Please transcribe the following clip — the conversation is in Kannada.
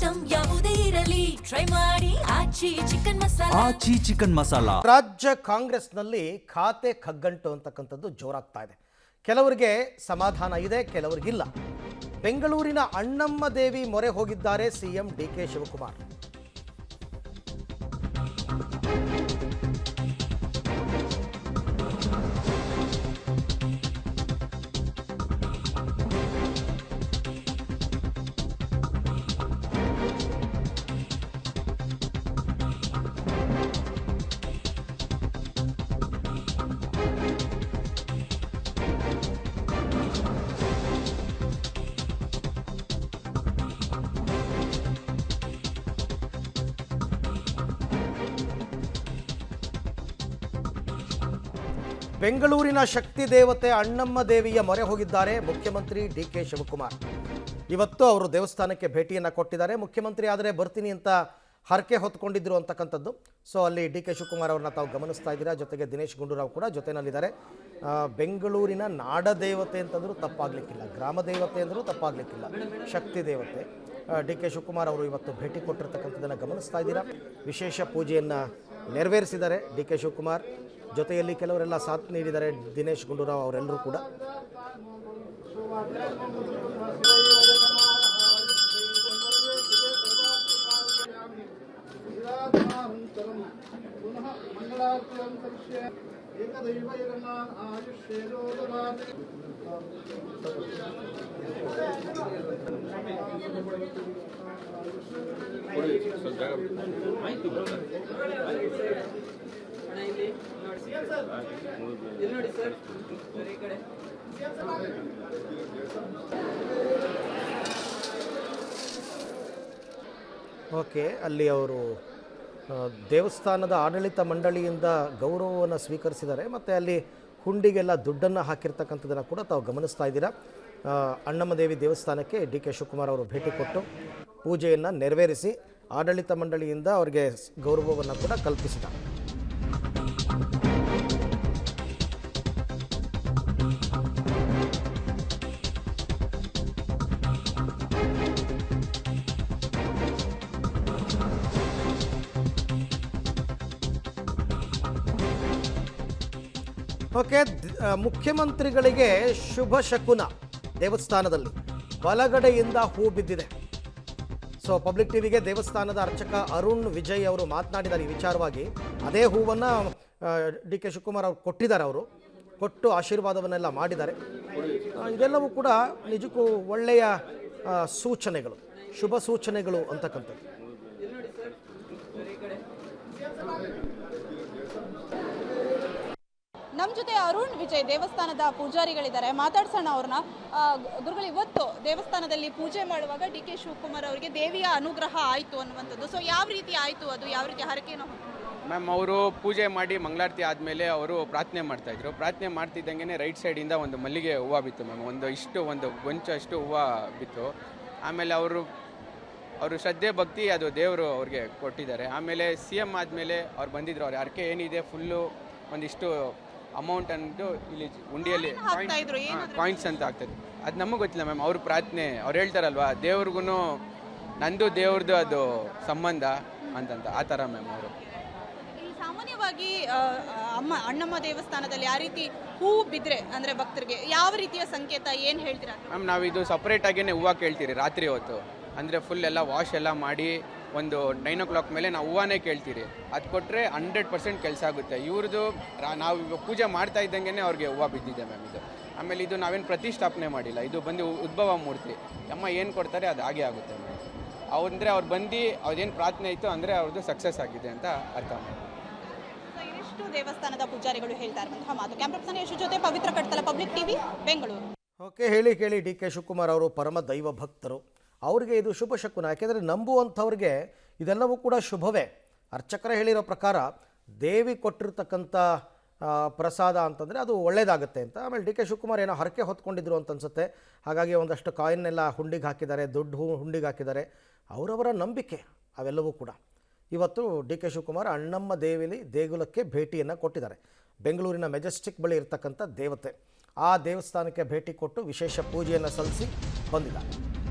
ಐಟಂ ಯಾವುದೇ ಇರಲಿ ಟ್ರೈ ಮಾಡಿ ಆಚಿ ಚಿಕನ್ ಮಸಾಲಾ. ರಾಜ್ಯ ಕಾಂಗ್ರೆಸ್ನಲ್ಲಿ ಖಾತೆ ಕಗ್ಗಂಟು ಅಂತಕ್ಕಂಥದ್ದು ಜೋರಾಗ್ತಾ ಇದೆ. ಕೆಲವರಿಗೆ ಸಮಾಧಾನ ಇದೆ, ಕೆಲವರಿಗಿಲ್ಲ. ಬೆಂಗಳೂರಿನ ಅಣ್ಣಮ್ಮ ದೇವಿ ಮೊರೆ ಹೋಗಿದ್ದಾರೆ ಸಿಎಂ ಡಿಕೆ ಶಿವಕುಮಾರ್. ಬೆಂಗಳೂರಿನ ಶಕ್ತಿ ದೇವತೆ ಅಣ್ಣಮ್ಮ ದೇವಿಯ ಮೊರೆ ಹೋಗಿದ್ದಾರೆ ಮುಖ್ಯಮಂತ್ರಿ ಡಿಕೆ ಶಿವಕುಮಾರ್. ಇವತ್ತು ಅವರು ದೇವಸ್ಥಾನಕ್ಕೆ ಭೇಟಿಯನ್ನು ಕೊಟ್ಟಿದ್ದಾರೆ. ಮುಖ್ಯಮಂತ್ರಿ ಆದರೆ ಬರ್ತೀನಿ ಅಂತ ಹರಕೆ ಹೊತ್ಕೊಂಡಿದ್ರು ಅಂತಕ್ಕಂಥದ್ದು. ಸೊ ಅಲ್ಲಿ ಡಿಕೆ ಶಿವಕುಮಾರ್ ಅವ್ರನ್ನ ತಾವು ಗಮನಿಸ್ತಾ ಇದ್ದೀರಾ. ಜೊತೆಗೆ ದಿನೇಶ್ ಗುಂಡೂರಾವ್ ಕೂಡ ಜೊತೆಯಲ್ಲಿದ್ದಾರೆ. ಬೆಂಗಳೂರಿನ ನಾಡ ದೇವತೆ ಅಂತಂದ್ರೂ ತಪ್ಪಾಗಲಿಕ್ಕಿಲ್ಲ, ಗ್ರಾಮ ದೇವತೆ ಅಂದರೂ ತಪ್ಪಾಗಲಿಕ್ಕಿಲ್ಲ, ಶಕ್ತಿ ದೇವತೆ. ಡಿಕೆ ಶಿವಕುಮಾರ್ ಅವರು ಇವತ್ತು ಭೇಟಿ ಕೊಟ್ಟಿರ್ತಕ್ಕಂಥದ್ದನ್ನು ಗಮನಿಸ್ತಾ ಇದ್ದೀರಾ. ವಿಶೇಷ ಪೂಜೆಯನ್ನು ನೆರವೇರಿಸಿದ್ದಾರೆ ಡಿಕೆ ಶಿವಕುಮಾರ್. ಜೊತೆಯಲ್ಲಿ ಕೆಲವರೆಲ್ಲ ಸಾಥ್ ನೀಡಿದ್ದಾರೆ, ದಿನೇಶ್ ಗುಂಡೂರಾವ್ ಅವರೆಲ್ಲರೂ ಕೂಡ. ಓಕೆ, ಅಲ್ಲಿ ಅವರು ದೇವಸ್ಥಾನದ ಆಡಳಿತ ಮಂಡಳಿಯಿಂದ ಗೌರವವನ್ನು ಸ್ವೀಕರಿಸಿದ್ದಾರೆ. ಮತ್ತು ಅಲ್ಲಿ ಹುಂಡಿಗೆಲ್ಲ ದುಡ್ಡನ್ನು ಹಾಕಿರ್ತಕ್ಕಂಥದ್ದನ್ನು ಕೂಡ ತಾವು ಗಮನಿಸ್ತಾ ಇದ್ದೀರಾ. ಅಣ್ಣಮ್ಮ ದೇವಿ ದೇವಸ್ಥಾನಕ್ಕೆ ಡಿ ಕೆ ಶಿವಕುಮಾರ್ ಅವರು ಭೇಟಿ ಕೊಟ್ಟು ಪೂಜೆಯನ್ನು ನೆರವೇರಿಸಿ ಆಡಳಿತ ಮಂಡಳಿಯಿಂದ ಅವರಿಗೆ ಗೌರವವನ್ನು ಕೂಡ ಕಲ್ಪಿಸಿದ್ದಾರೆ. ಓಕೆ, ಮುಖ್ಯಮಂತ್ರಿಗಳಿಗೆ ಶುಭ ಶಕುನ. ದೇವಸ್ಥಾನದಲ್ಲಿ ಬಲಗಡೆಯಿಂದ ಹೂ ಬಿದ್ದಿದೆ. ಸೊ ಪಬ್ಲಿಕ್ ಟಿವಿಗೆ ದೇವಸ್ಥಾನದ ಅರ್ಚಕ ಅರುಣ್ ವಿಜಯ್ ಅವರು ಮಾತನಾಡಿದ್ದಾರೆ ಈ ವಿಚಾರವಾಗಿ. ಅದೇ ಹೂವನ್ನು ಡಿ ಕೆ ಶಿವಕುಮಾರ್ ಅವರು ಕೊಟ್ಟಿದ್ದಾರೆ. ಅವರು ಕೊಟ್ಟು ಆಶೀರ್ವಾದವನ್ನೆಲ್ಲ ಮಾಡಿದ್ದಾರೆ. ಇದೆಲ್ಲವೂ ಕೂಡ ನಿಜಕ್ಕೂ ಒಳ್ಳೆಯ ಸೂಚನೆಗಳು, ಶುಭ ಸೂಚನೆಗಳು ಅಂತಕ್ಕಂಥದ್ದು. ನಮ್ಮ ಜೊತೆ ಅರುಣ್ ವಿಜಯ್ ದೇವಸ್ಥಾನದ ಪೂಜಾರಿಗಳಿದ್ದಾರೆ, ಮಾತಾಡ್ಸೋಣ ಅವ್ರನ್ನ. ಗುರುಗಳು, ಇವತ್ತು ದೇವಸ್ಥಾನದಲ್ಲಿ ಪೂಜೆ ಮಾಡುವಾಗ ಡಿ ಕೆ ಶಿವಕುಮಾರ್ ಅವರಿಗೆ ದೇವಿಯ ಅನುಗ್ರಹ ಆಯಿತು ಅನ್ನುವಂಥದ್ದು. ಸೊ ಯಾವ ರೀತಿ ಆಯಿತು, ಅದು ಯಾವ ರೀತಿ ಹರಕೆನೋ? ಮ್ಯಾಮ್, ಅವರು ಪೂಜೆ ಮಾಡಿ ಮಂಗಳಾರತಿ ಆದಮೇಲೆ ಅವರು ಪ್ರಾರ್ಥನೆ ಮಾಡ್ತಾಯಿದ್ರು. ಪ್ರಾರ್ಥನೆ ಮಾಡ್ತಿದ್ದಂಗೆ ರೈಟ್ ಸೈಡಿಂದ ಒಂದು ಮಲ್ಲಿಗೆ ಹೂವು ಬಿತ್ತು ಮ್ಯಾಮ್. ಒಂದು ಗೊಂಚಷ್ಟು ಹೂವು ಬಿತ್ತು. ಆಮೇಲೆ ಅವರು ಶ್ರದ್ಧೆ ಭಕ್ತಿ ಅದು ದೇವರು ಅವ್ರಿಗೆ ಕೊಟ್ಟಿದ್ದಾರೆ. ಆಮೇಲೆ ಸಿ ಎಮ್ ಆದಮೇಲೆ ಅವ್ರು ಬಂದಿದ್ರು. ಅವ್ರ ಹರಕೆ ಏನಿದೆ ಫುಲ್ಲು ಒಂದಿಷ್ಟು ಅಮೌಂಟ್ ಅಂದು ಇಲ್ಲಿ ಉಂಡಿಯಲ್ಲಿ ಕಾಯಿನ್ಸ್ ಅಂತ ಆಗ್ತದೆ. ಅದು ನಮಗೆ ಗೊತ್ತಿಲ್ಲ ಮ್ಯಾಮ್. ಅವ್ರ ಪ್ರಾರ್ಥನೆ, ಅವ್ರು ಹೇಳ್ತಾರಲ್ವಾ, ದೇವ್ರಿಗೂ ನಂದು ದೇವ್ರದ್ದು ಅದು ಸಂಬಂಧ ಅಂತಂತ, ಆ ಥರ ಮ್ಯಾಮ್. ಅವರು ಸಾಮಾನ್ಯವಾಗಿ ಅಣ್ಣಮ್ಮ ದೇವಸ್ಥಾನದಲ್ಲಿ ಯಾವ ರೀತಿ ಹೂ ಬಿದ್ದರೆ ಅಂದರೆ ಭಕ್ತರಿಗೆ ಯಾವ ರೀತಿಯ ಸಂಕೇತ, ಏನು ಹೇಳ್ತೀರಾ ಮ್ಯಾಮ್? ನಾವು ಇದು ಸಪ್ರೇಟಾಗೇ ಹೂವು ಕೇಳ್ತೀರಿ ರಾತ್ರಿ ಹೊತ್ತು. ಅಂದರೆ ಫುಲ್ ಎಲ್ಲ ವಾಶ್ ಎಲ್ಲ ಮಾಡಿ ಒಂದು 9 o'clock ಮೇಲೆ ನಾವು ಹೂವನೇ ಕೇಳ್ತೀರಿ. ಅದು ಕೊಟ್ಟರೆ 100% ಕೆಲಸ ಆಗುತ್ತೆ. ಇವ್ರದ್ದು ನಾವು ಇವಾಗ ಪೂಜೆ ಮಾಡ್ತಾ ಇದ್ದಂಗೆ ಅವ್ರಿಗೆ ಹೂವು ಬಿದ್ದಿದೆ ಮ್ಯಾಮ್. ಇದು ಆಮೇಲೆ ಇದು ನಾವೇನು ಪ್ರತಿಷ್ಠಾಪನೆ ಮಾಡಿಲ್ಲ, ಇದು ಬಂದು ಉದ್ಭವ ಮೂರ್ತಿ. ಅಮ್ಮ ಏನು ಕೊಡ್ತಾರೆ ಅದು ಹಾಗೆ ಆಗುತ್ತೆ ಮ್ಯಾಮ್. ಅವ್ರು ಬಂದು ಅವ್ರದ್ದೇನು ಪ್ರಾರ್ಥನೆ ಇತ್ತು ಅಂದರೆ ಅವ್ರದ್ದು ಸಕ್ಸಸ್ ಆಗಿದೆ ಅಂತ ಅರ್ಥ ಮ್ಯಾಮ್. ಇಷ್ಟು ದೇವಸ್ಥಾನದ ಪೂಜಾರಿಗಳು ಹೇಳ್ತಾ ಇರುವಂತಹ ಮಾತು. ಕ್ಯಾಮ್ರಾ ಯಶು ಜೊತೆ ಪವಿತ್ರ ಕಟ್ತಲ, ಪಬ್ಲಿಕ್ ಟಿವಿ, ಬೆಂಗಳೂರು. ಓಕೆ, ಹೇಳಿ ಕೇಳಿ ಡಿ ಕೆ ಶಿವಕುಮಾರ್ ಅವರು ಪರಮ ದೈವ ಭಕ್ತರು. ಅವರಿಗೆ ಇದು ಶುಭ ಶಕುನ. ಯಾಕೆಂದರೆ ನಂಬುವಂಥವ್ರಿಗೆ ಇದೆಲ್ಲವೂ ಕೂಡ ಶುಭವೇ. ಅರ್ಚಕರೇ ಹೇಳಿರೋ ಪ್ರಕಾರ ದೇವಿ ಕೊಟ್ಟಿರ್ತಕ್ಕಂಥ ಪ್ರಸಾದ ಅಂತಂದರೆ ಅದು ಒಳ್ಳೆಯದಾಗುತ್ತೆ ಅಂತ. ಆಮೇಲೆ ಡಿ ಕೆ ಶಿವಕುಮಾರ್ ಏನೋ ಹರಕೆ ಹೊತ್ಕೊಂಡಿದ್ರು ಅಂತ ಅನಿಸುತ್ತೆ. ಹಾಗಾಗಿ ಒಂದಷ್ಟು ಕಾಯಿನ್ನೆಲ್ಲ ಹುಂಡಿಗೆ ಹಾಕಿದ್ದಾರೆ, ದುಡ್ಡು ಹುಂಡಿಗೆ ಹಾಕಿದ್ದಾರೆ. ಅವರವರ ನಂಬಿಕೆ ಅವೆಲ್ಲವೂ ಕೂಡ. ಇವತ್ತು ಡಿ ಕೆ ಶಿವಕುಮಾರ್ ಅಣ್ಣಮ್ಮ ದೇಗುಲಕ್ಕೆ ಭೇಟಿಯನ್ನು ಕೊಟ್ಟಿದ್ದಾರೆ. ಬೆಂಗಳೂರಿನ ಮೆಜೆಸ್ಟಿಕ್ ಬಳಿ ಇರತಕ್ಕಂಥ ದೇವತೆ, ಆ ದೇವಸ್ಥಾನಕ್ಕೆ ಭೇಟಿ ಕೊಟ್ಟು ವಿಶೇಷ ಪೂಜೆಯನ್ನು ಸಲ್ಲಿಸಿ ಬಂದಿದ್ದಾರೆ.